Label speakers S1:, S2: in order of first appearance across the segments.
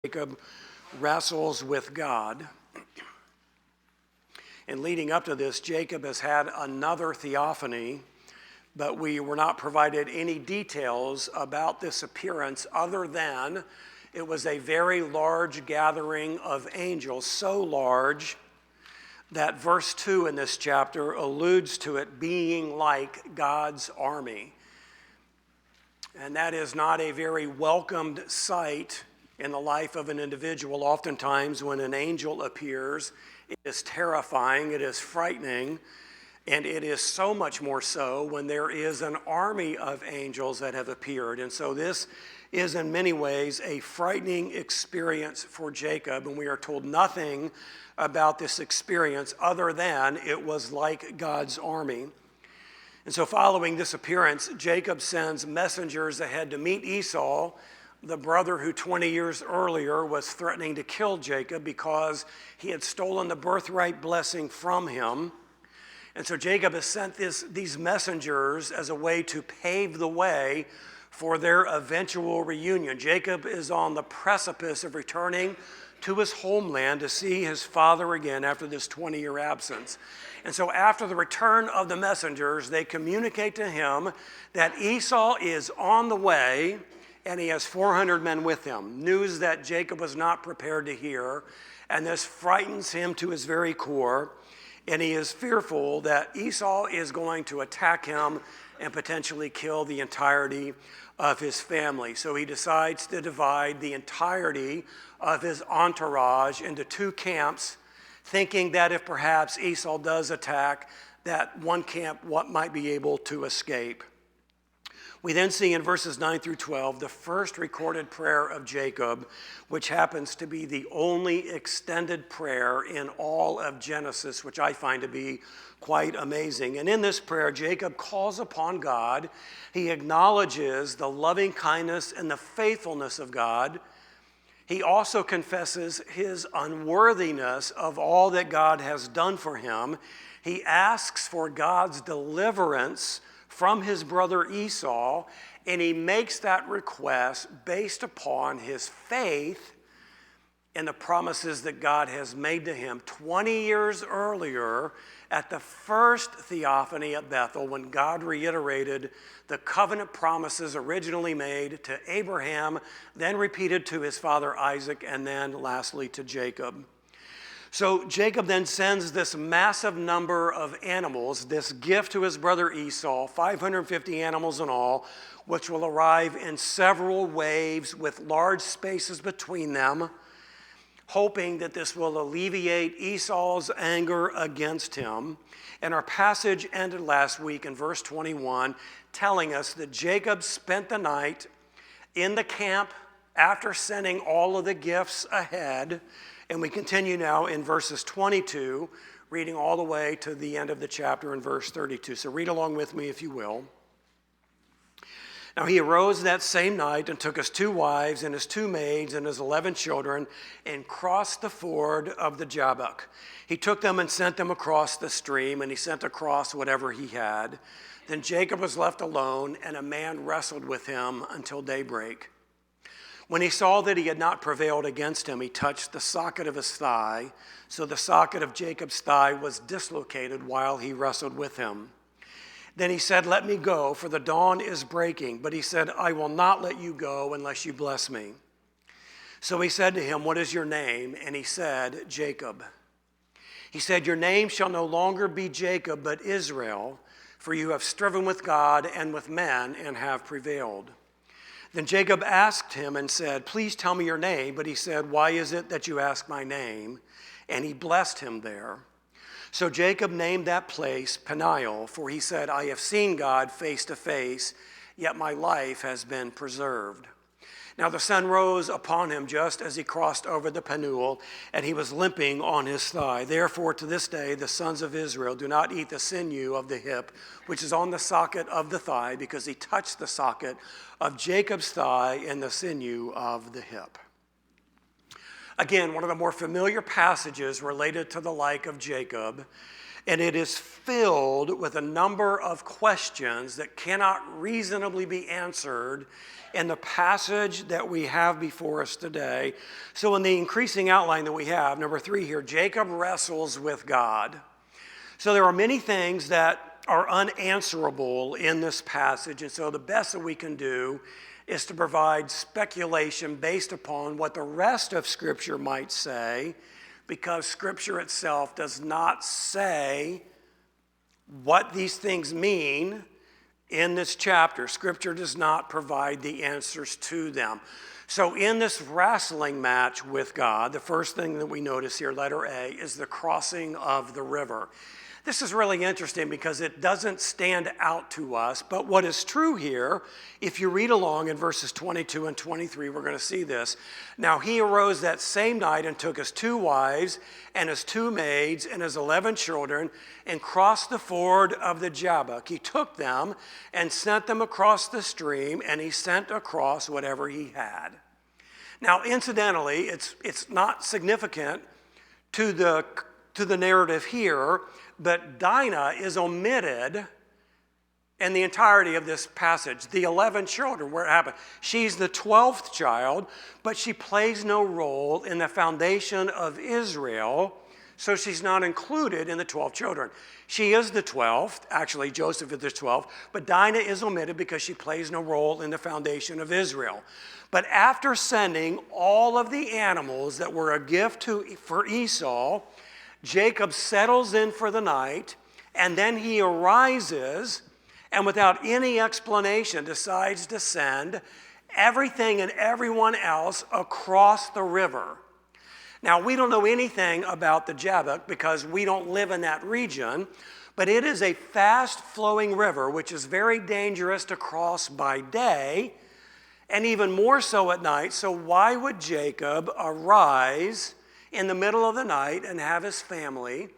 S1: Jacob wrestles with God. And leading up to this, Jacob has had another theophany, but we were not provided any details about this appearance other than it was a very large gathering of angels, so large that verse 2 in this chapter alludes to it being like God's army. And that is not a very welcomed sight in the life of an individual. Oftentimes when an angel appears, it is terrifying, it is frightening, and it is so much more so when there is an army of angels that have appeared. And so this is in many ways a frightening experience for Jacob, and we are told nothing about this experience other than it was like God's army. And so following this appearance, Jacob sends messengers ahead to meet Esau, the brother who 20 years earlier was threatening to kill Jacob because he had stolen the birthright blessing from him. And so Jacob has sent these messengers as a way to pave the way for their eventual reunion. Jacob is on the precipice of returning to his homeland to see his father again after this 20-year absence. And so after the return of the messengers, they communicate to him that Esau is on the way and he has 400 men with him. News that Jacob was not prepared to hear, and this frightens him to his very core, and he is fearful that Esau is going to attack him and potentially kill the entirety of his family. So he decides to divide the entirety of his entourage into two camps, thinking that if perhaps Esau does attack, that one camp might be able to escape. We then see in verses 9 through 12 the first recorded prayer of Jacob, which happens to be the only extended prayer in all of Genesis, which I find to be quite amazing. And in this prayer, Jacob calls upon God. He acknowledges the loving kindness and the faithfulness of God. He also confesses his unworthiness of all that God has done for him. He asks for God's deliverance from his brother Esau, and he makes that request based upon his faith in the promises that God has made to him 20 years earlier at the first theophany at Bethel, when God reiterated the covenant promises originally made to Abraham, then repeated to his father Isaac, and then lastly to Jacob. So Jacob then sends this massive number of animals, this gift to his brother Esau, 550 animals in all, which will arrive in several waves with large spaces between them, hoping that this will alleviate Esau's anger against him. And our passage ended last week in verse 21, telling us that Jacob spent the night in the camp after sending all of the gifts ahead. And we continue now in verses 22, reading all the way to the end of the chapter in verse 32. So read along with me if you will. Now he arose that same night and took his 2 wives and his 2 maids and his 11 children and crossed the ford of the Jabbok. He took them and sent them across the stream, and he sent across whatever he had. Then Jacob was left alone, and a man wrestled with him until daybreak. When he saw that he had not prevailed against him, he touched the socket of his thigh. So the socket of Jacob's thigh was dislocated while he wrestled with him. Then he said, "Let me go, for the dawn is breaking." But he said, "I will not let you go unless you bless me." So he said to him, "What is your name?" And he said, "Jacob." He said, "Your name shall no longer be Jacob, but Israel, for you have striven with God and with men and have prevailed." Then Jacob asked him and said, "Please tell me your name." But he said, "Why is it that you ask my name?" And he blessed him there. So Jacob named that place Peniel, for he said, "I have seen God face to face, yet my life has been preserved." Now the sun rose upon him just as he crossed over the Penuel, and he was limping on his thigh. Therefore to this day the sons of Israel do not eat the sinew of the hip, which is on the socket of the thigh, because he touched the socket of Jacob's thigh and the sinew of the hip. Again, one of the more familiar passages related to the life of Jacob. And it is filled with a number of questions that cannot reasonably be answered in the passage that we have before us today. So in the increasing outline that we have, number 3 here, Jacob wrestles with God. So there are many things that are unanswerable in this passage, and so the best that we can do is to provide speculation based upon what the rest of Scripture might say, because Scripture itself does not say what these things mean in this chapter. Scripture does not provide the answers to them. So in this wrestling match with God, the first thing that we notice here, letter A, is the crossing of the river. This is really interesting because it doesn't stand out to us, but what is true here, if you read along in verses 22 and 23, we're going to see this. Now he arose that same night and took his 2 wives and his 2 maids and his 11 children and crossed the ford of the Jabbok. He took them and sent them across the stream, and he sent across whatever he had. Now, incidentally, it's not significant to the narrative here, but Dinah is omitted in the entirety of this passage. The 11 children, where it happened. She's the 12th child, but she plays no role in the foundation of Israel, so she's not included in the 12 children. She is the 12th, actually Joseph is the 12th, but Dinah is omitted because she plays no role in the foundation of Israel. But after sending all of the animals that were a gift for Esau, Jacob settles in for the night, and then he arises, and without any explanation decides to send everything and everyone else across the river. Now, we don't know anything about the Jabbok because we don't live in that region, but it is a fast-flowing river which is very dangerous to cross by day, and even more so at night. So why would Jacob arise in the middle of the night and have his family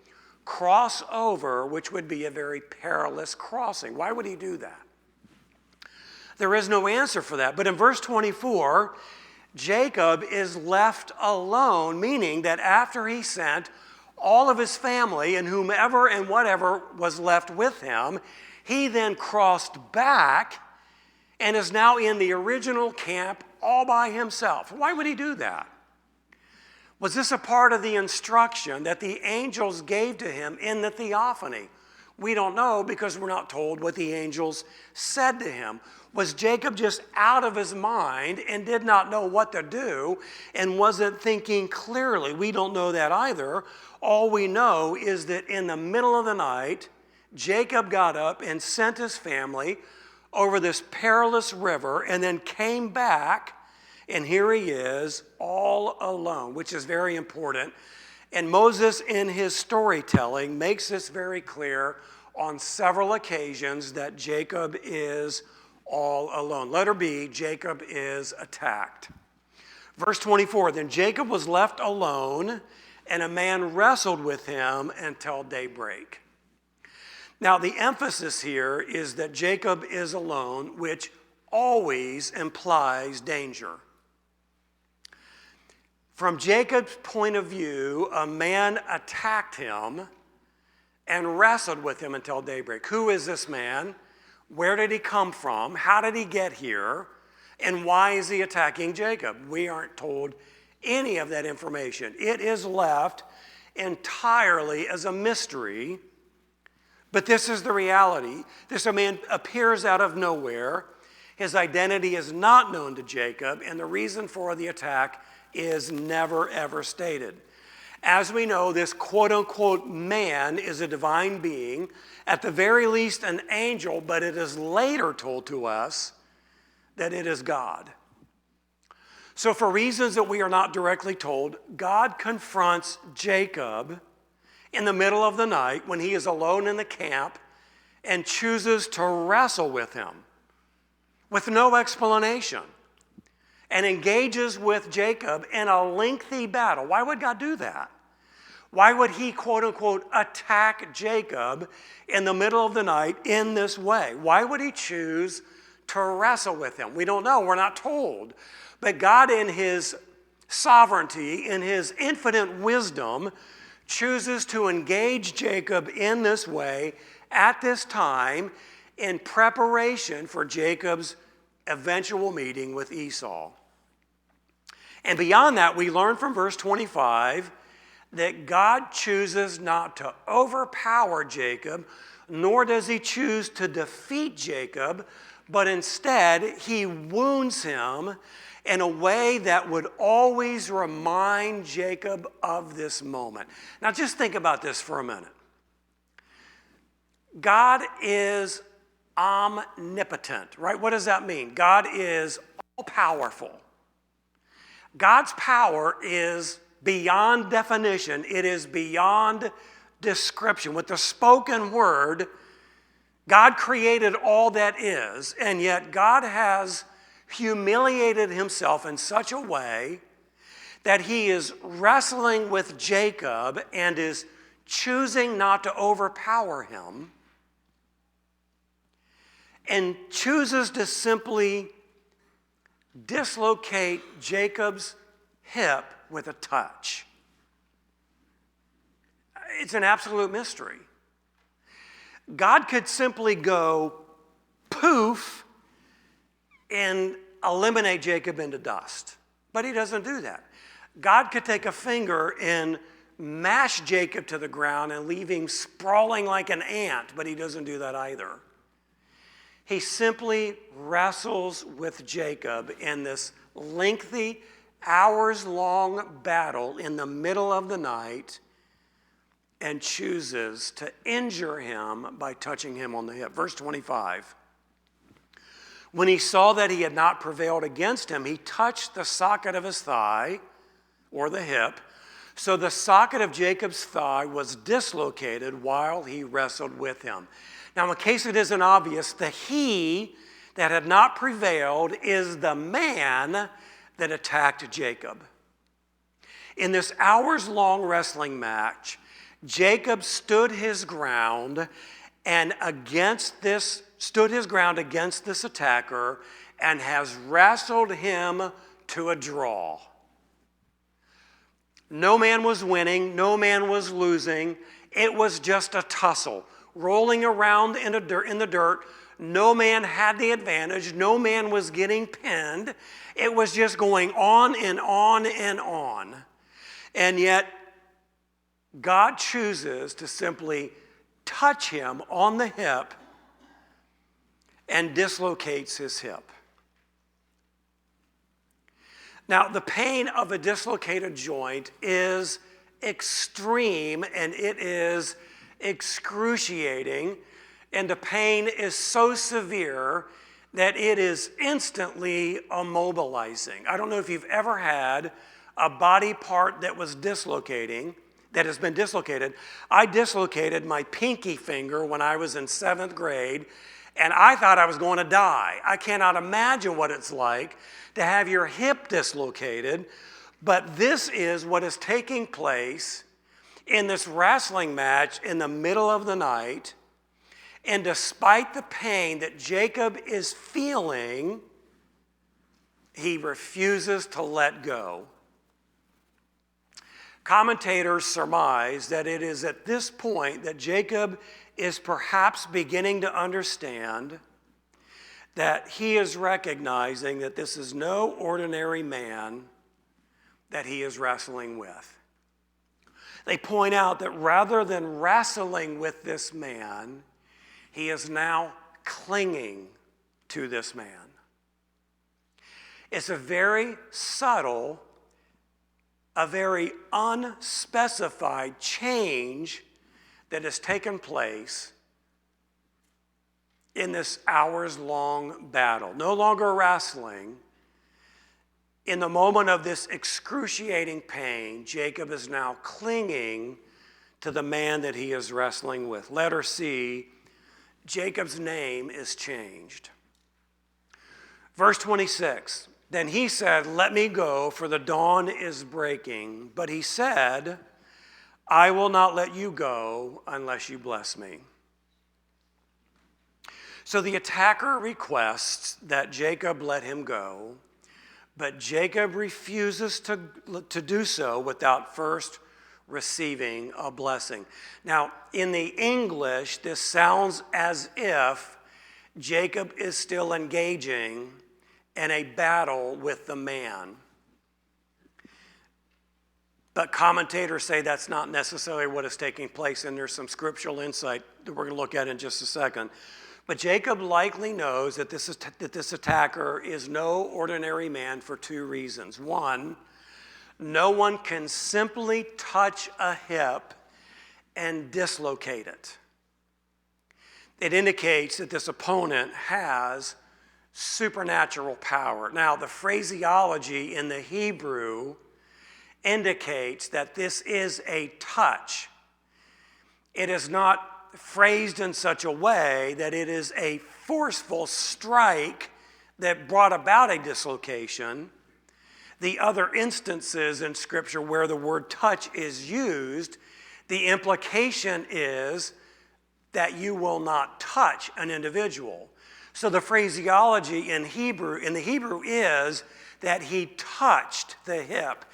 S1: cross over, which would be a very perilous crossing? Why would he do that? There is no answer for that. But in verse 24, Jacob is left alone, meaning that after he sent all of his family and whomever and whatever was left with him, he then crossed back and is now in the original camp all by himself. Why would he do that? Was this a part of the instruction that the angels gave to him in the theophany? We don't know because we're not told what the angels said to him. Was Jacob just out of his mind and did not know what to do and wasn't thinking clearly? We don't know that either. All we know is that in the middle of the night, Jacob got up and sent his family over this perilous river and then came back. And here he is all alone, which is very important. And Moses, in his storytelling, makes this very clear on several occasions that Jacob is all alone. Letter B, Jacob is attacked. Verse 24, then Jacob was left alone, and a man wrestled with him until daybreak. Now, the emphasis here is that Jacob is alone, which always implies danger. From Jacob's point of view, a man attacked him and wrestled with him until daybreak. Who is this man? Where did he come from? How did he get here? And why is he attacking Jacob? We aren't told any of that information. It is left entirely as a mystery, but this is the reality. This man appears out of nowhere. His identity is not known to Jacob, and the reason for the attack is never, ever stated. As we know, this quote-unquote man is a divine being, at the very least an angel, but it is later told to us that it is God. So for reasons that we are not directly told, God confronts Jacob in the middle of the night when he is alone in the camp and chooses to wrestle with him with no explanation, and engages with Jacob in a lengthy battle. Why would God do that? Why would he, quote unquote, attack Jacob in the middle of the night in this way? Why would he choose to wrestle with him? We don't know, we're not told. But God, in his sovereignty, in his infinite wisdom, chooses to engage Jacob in this way at this time in preparation for Jacob's eventual meeting with Esau. And beyond that, we learn from verse 25 that God chooses not to overpower Jacob, nor does he choose to defeat Jacob, but instead he wounds him in a way that would always remind Jacob of this moment. Now just think about this for a minute. God is omnipotent, right? What does that mean? God is all-powerful. God's power is beyond definition. It is beyond description. With the spoken word, God created all that is, and yet God has humiliated himself in such a way that he is wrestling with Jacob and is choosing not to overpower him and chooses to simply dislocate Jacob's hip with a touch. It's an absolute mystery. God could simply go poof and eliminate Jacob into dust, but he doesn't do that. God could take a finger and mash Jacob to the ground and leave him sprawling like an ant, but he doesn't do that either. He simply wrestles with Jacob in this lengthy, hours-long battle in the middle of the night and chooses to injure him by touching him on the hip. Verse 25. When he saw that he had not prevailed against him, he touched the socket of his thigh, or the hip. So the socket of Jacob's thigh was dislocated while he wrestled with him. Now, in case it isn't obvious, the he that had not prevailed is the man that attacked Jacob. In this hours-long wrestling match, Jacob stood his ground against this attacker and has wrestled him to a draw. No man was winning, no man was losing. It was just a tussle, rolling around in the dirt. No man had the advantage. No man was getting pinned. It was just going on and on and on. And yet, God chooses to simply touch him on the hip and dislocates his hip. Now, the pain of a dislocated joint is extreme and it is excruciating, and the pain is so severe that it is instantly immobilizing. I don't know if you've ever had a body part that was that has been dislocated. I dislocated my pinky finger when I was in 7th grade, and I thought I was going to die. I cannot imagine what it's like to have your hip dislocated, but this is what is taking place in this wrestling match in the middle of the night. And despite the pain that Jacob is feeling, he refuses to let go. Commentators surmise that it is at this point that Jacob is perhaps beginning to understand that he is recognizing that this is no ordinary man that he is wrestling with. They point out that rather than wrestling with this man, he is now clinging to this man. It's a very subtle, a very unspecified change that has taken place in this hours-long battle. No longer wrestling. In the moment of this excruciating pain, Jacob is now clinging to the man that he is wrestling with. Letter C, Jacob's name is changed. Verse 26, then he said, let me go, for the dawn is breaking. But he said, I will not let you go unless you bless me. So the attacker requests that Jacob let him go, but Jacob refuses to do so without first receiving a blessing. Now, in the English, this sounds as if Jacob is still engaging in a battle with the man. But commentators say that's not necessarily what is taking place, and there's some scriptural insight that we're going to look at in just a second. But Jacob likely knows that this attacker is no ordinary man for two reasons. One, no one can simply touch a hip and dislocate it. It indicates that this opponent has supernatural power. Now, the phraseology in the Hebrew indicates that this is a touch. It is not phrased in such a way that it is a forceful strike that brought about a dislocation. The other instances in Scripture where the word touch is used, the implication is that you will not touch an individual. So the phraseology in the Hebrew is that he touched the hip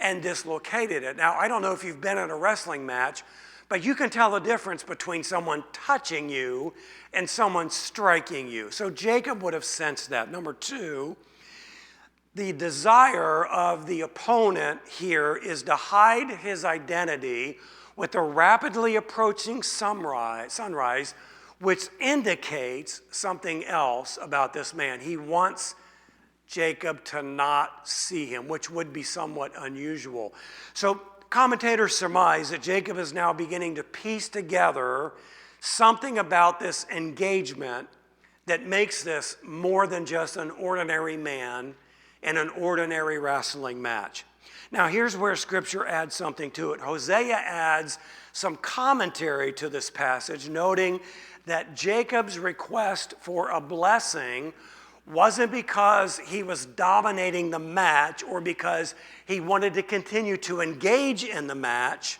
S1: and dislocated it. Now, I don't know if you've been in a wrestling match, but you can tell the difference between someone touching you and someone striking you. So Jacob would have sensed that. Number two, the desire of the opponent here is to hide his identity with the rapidly approaching sunrise, which indicates something else about this man. He wants Jacob to not see him, which would be somewhat unusual. So commentators surmise that Jacob is now beginning to piece together something about this engagement that makes this more than just an ordinary man in an ordinary wrestling match. Now, here's where Scripture adds something to it. Hosea adds some commentary to this passage, noting that Jacob's request for a blessing wasn't because he was dominating the match or because he wanted to continue to engage in the match,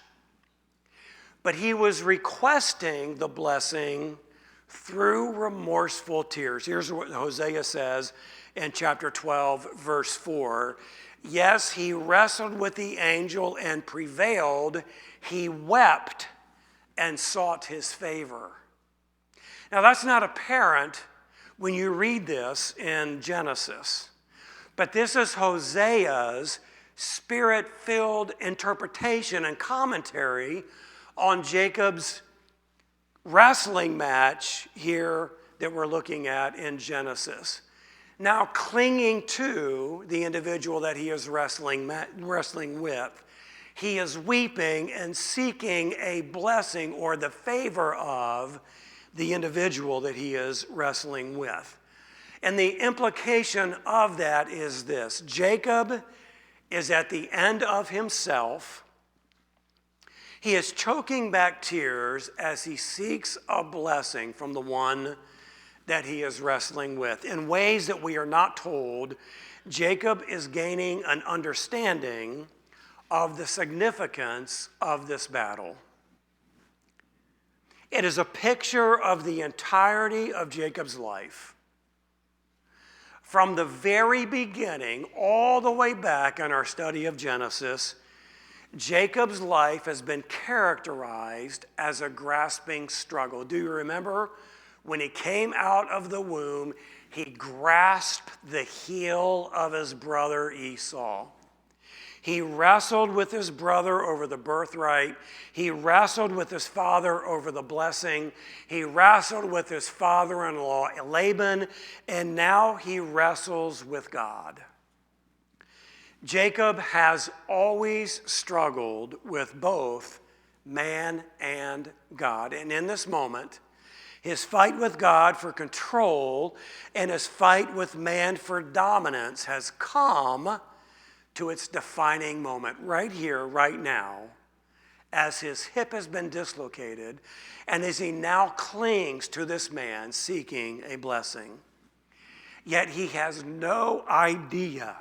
S1: but he was requesting the blessing through remorseful tears. Here's what Hosea says in chapter 12, verse 4. Yes, he wrestled with the angel and prevailed. He wept and sought his favor. Now, that's not apparent when you read this in Genesis, but this is Hosea's spirit-filled interpretation and commentary on Jacob's wrestling match here that we're looking at in Genesis. Now clinging to the individual that he is wrestling with, he is weeping and seeking a blessing or the favor of the individual that he is wrestling with. And the implication of that is this: Jacob is at the end of himself. He is choking back tears as he seeks a blessing from the one that he is wrestling with. In ways that we are not told, Jacob is gaining an understanding of the significance of this battle. It is a picture of the entirety of Jacob's life. From the very beginning, all the way back in our study of Genesis, Jacob's life has been characterized as a grasping struggle. Do you remember? When he came out of the womb, he grasped the heel of his brother Esau. He wrestled with his brother over the birthright. He wrestled with his father over the blessing. He wrestled with his father-in-law Laban, and now he wrestles with God. Jacob has always struggled with both man and God. And in this moment, his fight with God for control and his fight with man for dominance has come to its defining moment right here, right now, as his hip has been dislocated and as he now clings to this man seeking a blessing. Yet he has no idea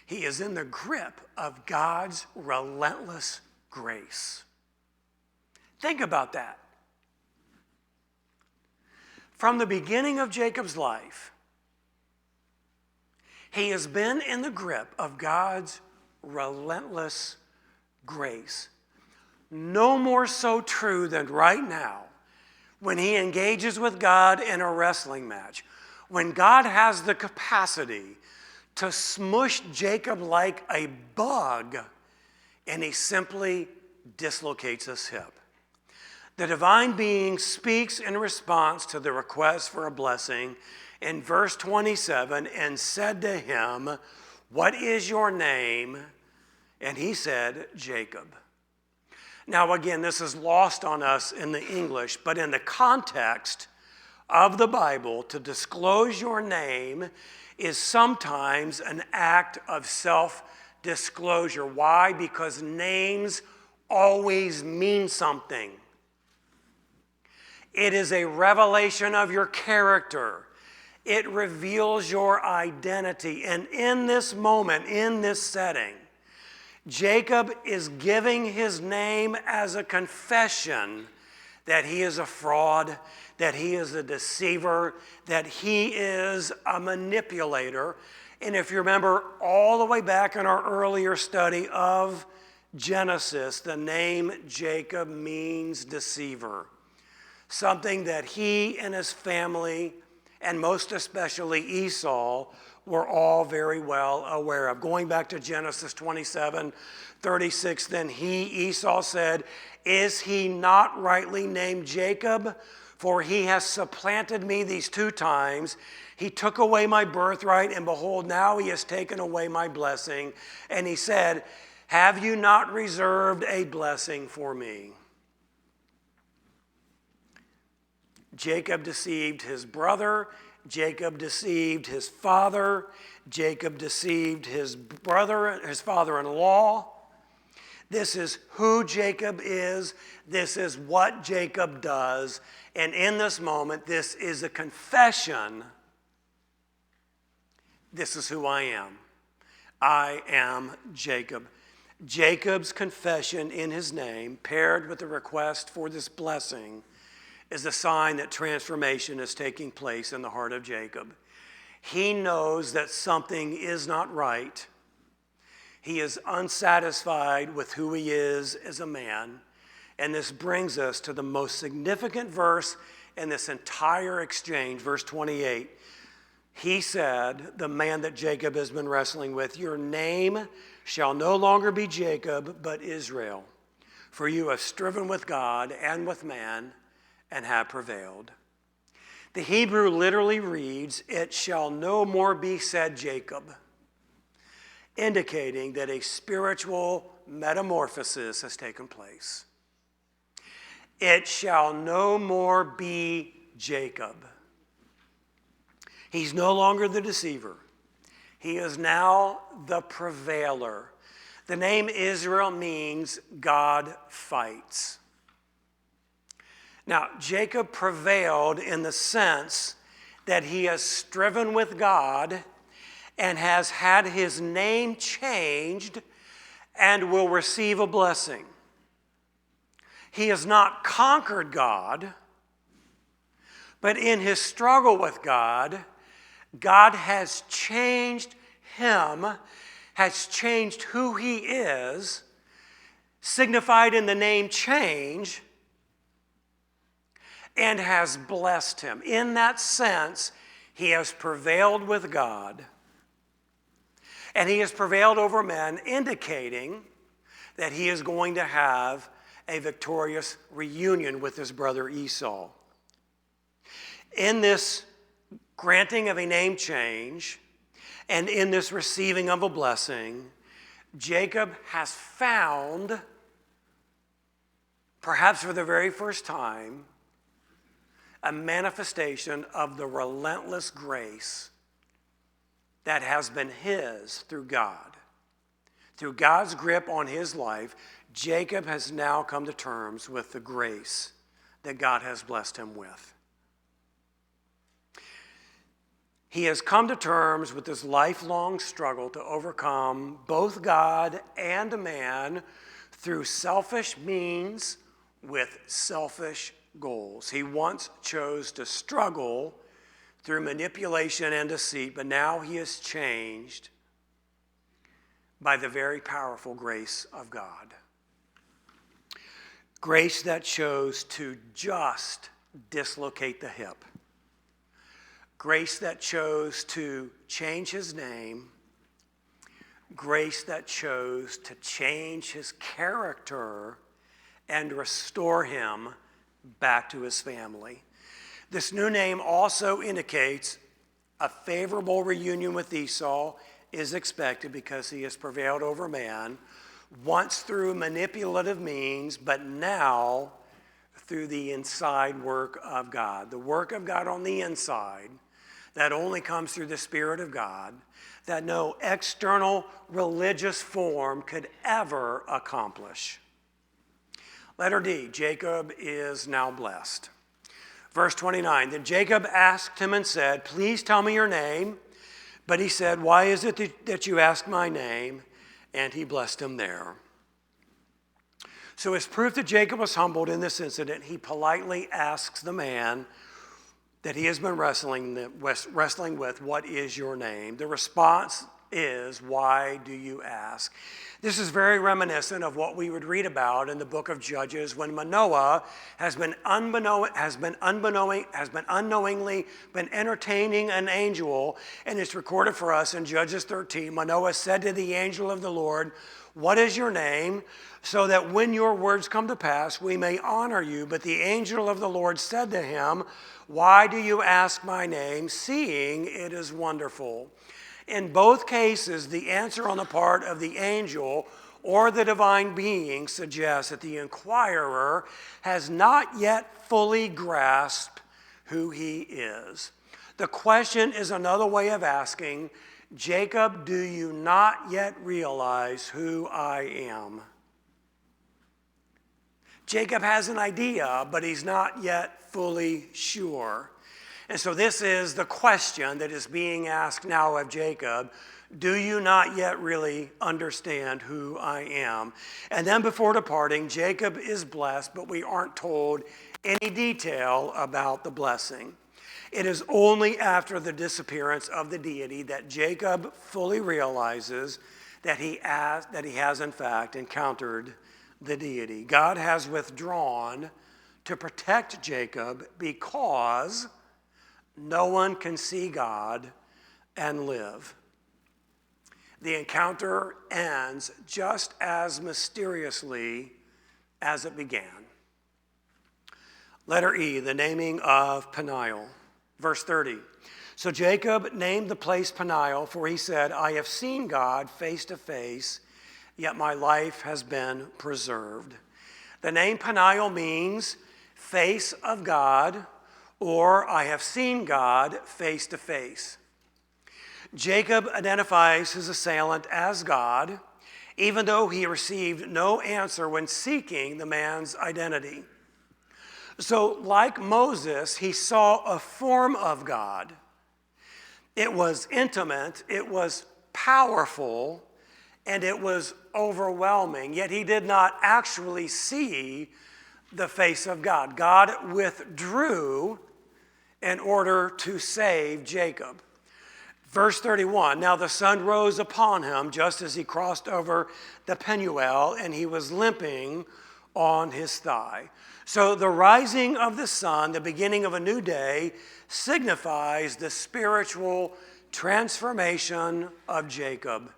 S1: he is in the grip of God's relentless grace. Think about that. From the beginning of Jacob's life, he has been in the grip of God's relentless grace. No more so true than right now when he engages with God in a wrestling match, when God has the capacity to smush Jacob like a bug, and he simply dislocates his hip. The divine being speaks in response to the request for a blessing in verse 27 and said to him, "What is your name?" And he said, "Jacob." Now again, this is lost on us in the English, but in the context of the Bible, to disclose your name is sometimes an act of self-disclosure. Why? Because names always mean something. It is a revelation of your character. It reveals your identity. And in this moment, in this setting, Jacob is giving his name as a confession that he is a fraud, that he is a deceiver, that he is a manipulator. And if you remember all the way back in our earlier study of Genesis, the name Jacob means deceiver. Something that he and his family, and most especially Esau, were all very well aware of. Going back to Genesis 27:36, then Esau said, "Is he not rightly named Jacob? For he has supplanted me these 2 times. He took away my birthright, and behold, now he has taken away my blessing." And he said, "Have you not reserved a blessing for me?" Jacob deceived his brother. Jacob deceived his father. Jacob deceived his brother, his father-in-law. This is who Jacob is. This is what Jacob does. And in this moment, this is a confession. This is who I am. I am Jacob. Jacob's confession in his name, paired with the request for this blessing, is a sign that transformation is taking place in the heart of Jacob. He knows that something is not right. He is unsatisfied with who he is as a man. And this brings us to the most significant verse in this entire exchange, verse 28. He said, the man that Jacob has been wrestling with, "Your name shall no longer be Jacob, but Israel, for you have striven with God and with man, and have prevailed." The Hebrew literally reads, "It shall no more be said Jacob," indicating that a spiritual metamorphosis has taken place. It shall no more be Jacob. He's no longer the deceiver. He is now the prevailer. The name Israel means God fights. Now, Jacob prevailed in the sense that he has striven with God and has had his name changed and will receive a blessing. He has not conquered God, but in his struggle with God, God has changed him, has changed who he is, signified in the name change, and has blessed him. In that sense, he has prevailed with God, and he has prevailed over men, indicating that he is going to have a victorious reunion with his brother Esau. In this granting of a name change and in this receiving of a blessing, Jacob has found, perhaps for the very first time, a manifestation of the relentless grace that has been his through God. Through God's grip on his life, Jacob has now come to terms with the grace that God has blessed him with. He has come to terms with this lifelong struggle to overcome both God and man through selfish means with selfish goals. He once chose to struggle through manipulation and deceit, but now he is changed by the very powerful grace of God. Grace that chose to just dislocate the hip. Grace that chose to change his name. Grace that chose to change his character and restore him back to his family. This new name also indicates a favorable reunion with Esau is expected because he has prevailed over man, once through manipulative means, but now through the inside work of God. The work of God on the inside that only comes through the Spirit of God, that no external religious form could ever accomplish. Letter D, Jacob is now blessed. Verse 29, then Jacob asked him and said, please tell me your name. But he said, why is it that you ask my name? And he blessed him there. So as proof that Jacob was humbled in this incident, he politely asks the man that he has been wrestling with, what is your name? The response is, why do you ask? This is very reminiscent of what we would read about in the book of Judges when Manoah has been unknowingly been entertaining an angel, and it's recorded for us in Judges 13. Manoah said to the angel of the Lord, what is your name? So that when your words come to pass, we may honor you. But the angel of the Lord said to him, why do you ask my name, seeing it is wonderful? In both cases, the answer on the part of the angel or the divine being suggests that the inquirer has not yet fully grasped who he is. The question is another way of asking, Jacob, do you not yet realize who I am? Jacob has an idea, but he's not yet fully sure. And so this is the question that is being asked now of Jacob. Do you not yet really understand who I am? And then before departing, Jacob is blessed, but we aren't told any detail about the blessing. It is only after the disappearance of the deity that Jacob fully realizes that he has in fact encountered the deity. God has withdrawn to protect Jacob because no one can see God and live. The encounter ends just as mysteriously as it began. Letter E, the naming of Peniel. Verse 30. So Jacob named the place Peniel, for he said, I have seen God face to face, yet my life has been preserved. The name Peniel means face of God, or I have seen God face to face. Jacob identifies his assailant as God, even though he received no answer when seeking the man's identity. So, like Moses, he saw a form of God. It was intimate, it was powerful, and it was overwhelming, yet he did not actually see the face of God. God withdrew in order to save Jacob. Verse 31, now the sun rose upon him just as he crossed over the Penuel, and he was limping on his thigh. So the rising of the sun, the beginning of a new day, signifies the spiritual transformation of Jacob.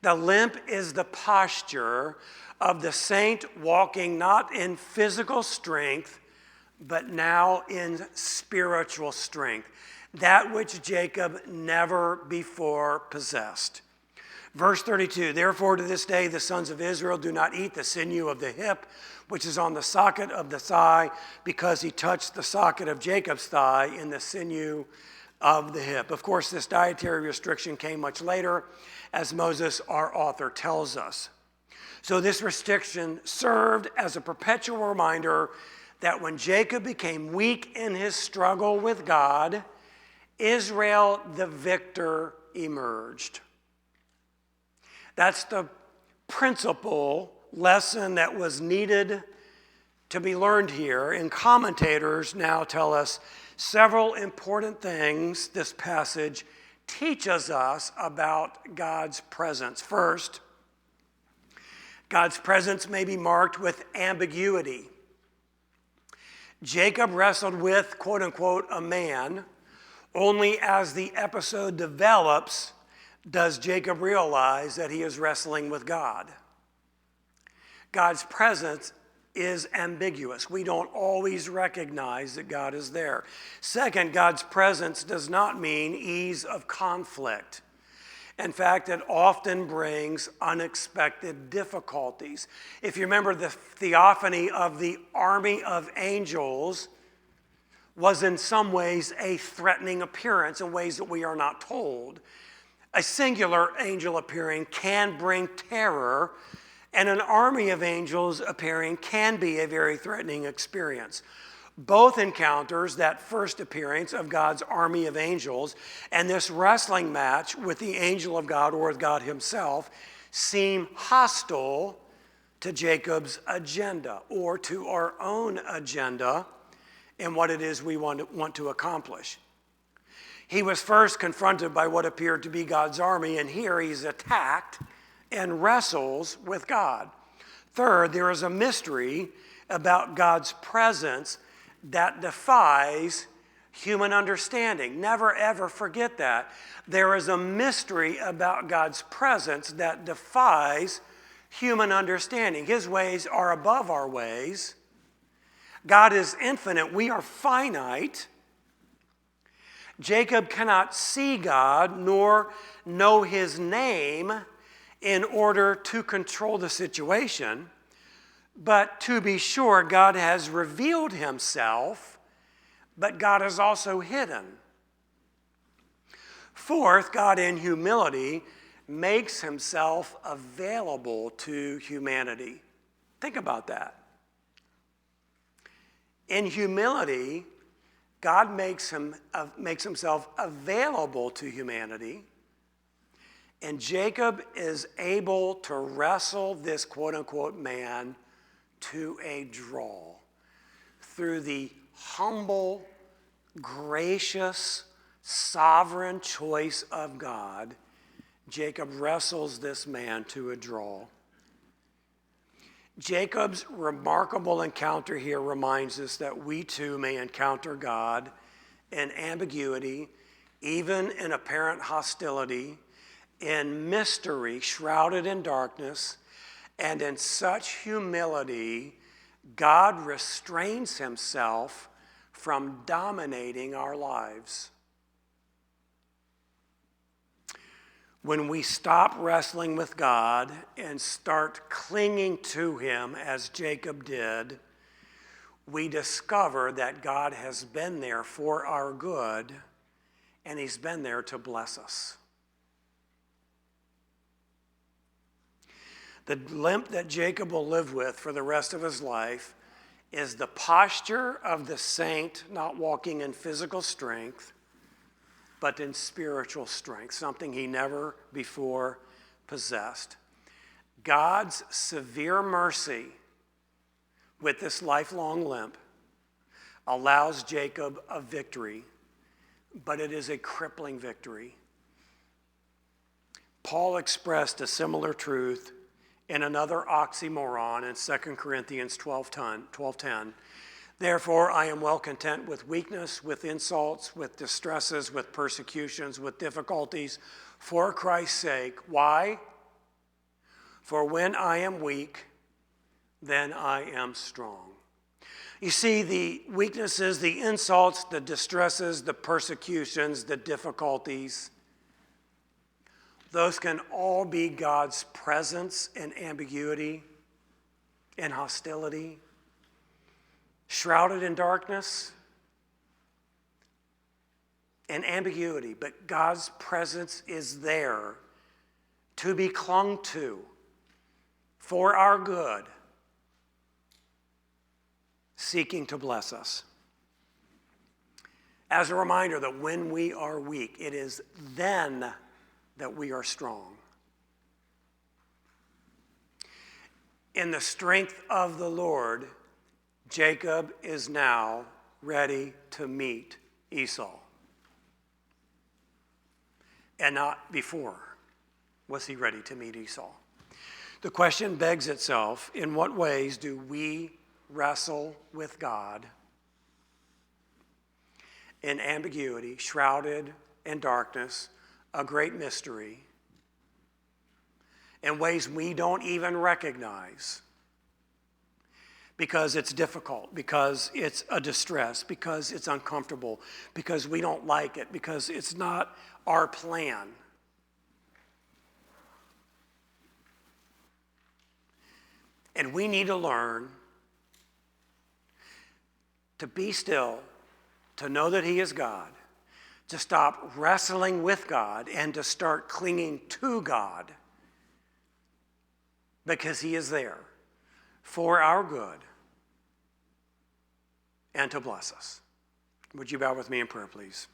S1: The limp is the posture of the saint walking not in physical strength, but now in spiritual strength, that which Jacob never before possessed. Verse 32, therefore to this day the sons of Israel do not eat the sinew of the hip, which is on the socket of the thigh, because he touched the socket of Jacob's thigh in the sinew of the hip. Of course, this dietary restriction came much later, as Moses, our author, tells us. So this restriction served as a perpetual reminder that when Jacob became weak in his struggle with God, Israel, the victor, emerged. That's the principal lesson that was needed to be learned here. And commentators now tell us several important things this passage teaches us about God's presence. First, God's presence may be marked with ambiguity. Jacob wrestled with, quote unquote, a man. Only as the episode develops does Jacob realize that he is wrestling with God. God's presence is ambiguous. We don't always recognize that God is there. Second, God's presence does not mean ease of conflict. In fact, it often brings unexpected difficulties. If you remember, the theophany of the army of angels was in some ways a threatening appearance in ways that we are not told. A singular angel appearing can bring terror, and an army of angels appearing can be a very threatening experience. Both encounters, that first appearance of God's army of angels and this wrestling match with the angel of God or with God himself, seem hostile to Jacob's agenda or to our own agenda and what it is we want to accomplish. He was first confronted by what appeared to be God's army, and here he's attacked and wrestles with God. Third, there is a mystery about God's presence that defies human understanding. Never ever forget that. There is a mystery about God's presence that defies human understanding. His ways are above our ways. God is infinite. We are finite. Jacob cannot see God nor know his name in order to control the situation. But to be sure, God has revealed himself, but God is also hidden. Fourth, God in humility makes himself available to humanity. Think about that. In humility, God makes himself available to humanity, and Jacob is able to wrestle this quote-unquote man to a draw through the humble, gracious, sovereign choice of God. Jacob wrestles this man to a draw. Jacob's remarkable encounter here reminds us that we too may encounter God in ambiguity, even in apparent hostility, in mystery shrouded in darkness, and in such humility, God restrains himself from dominating our lives. When we stop wrestling with God and start clinging to him as Jacob did, we discover that God has been there for our good, and he's been there to bless us. The limp that Jacob will live with for the rest of his life is the posture of the saint not walking in physical strength, but in spiritual strength, something he never before possessed. God's severe mercy with this lifelong limp allows Jacob a victory, but it is a crippling victory. Paul expressed a similar truth in another oxymoron in 2 Corinthians 12:10. Therefore, I am well content with weakness, with insults, with distresses, with persecutions, with difficulties, for Christ's sake. Why? For when I am weak, then I am strong. You see, the weaknesses, the insults, the distresses, the persecutions, the difficulties, those can all be God's presence in ambiguity, in hostility, shrouded in darkness, and ambiguity. But God's presence is there to be clung to for our good, seeking to bless us. As a reminder that when we are weak, it is then that we are strong. In the strength of the Lord, Jacob is now ready to meet Esau. And not before was he ready to meet Esau. The question begs itself, in what ways do we wrestle with God in ambiguity, shrouded in darkness, a great mystery, in ways we don't even recognize, because it's difficult, because it's a distress, because it's uncomfortable, because we don't like it, because it's not our plan. And we need to learn to be still, to know that He is God, to stop wrestling with God and to start clinging to God, because He is there for our good and to bless us. Would you bow with me in prayer, please?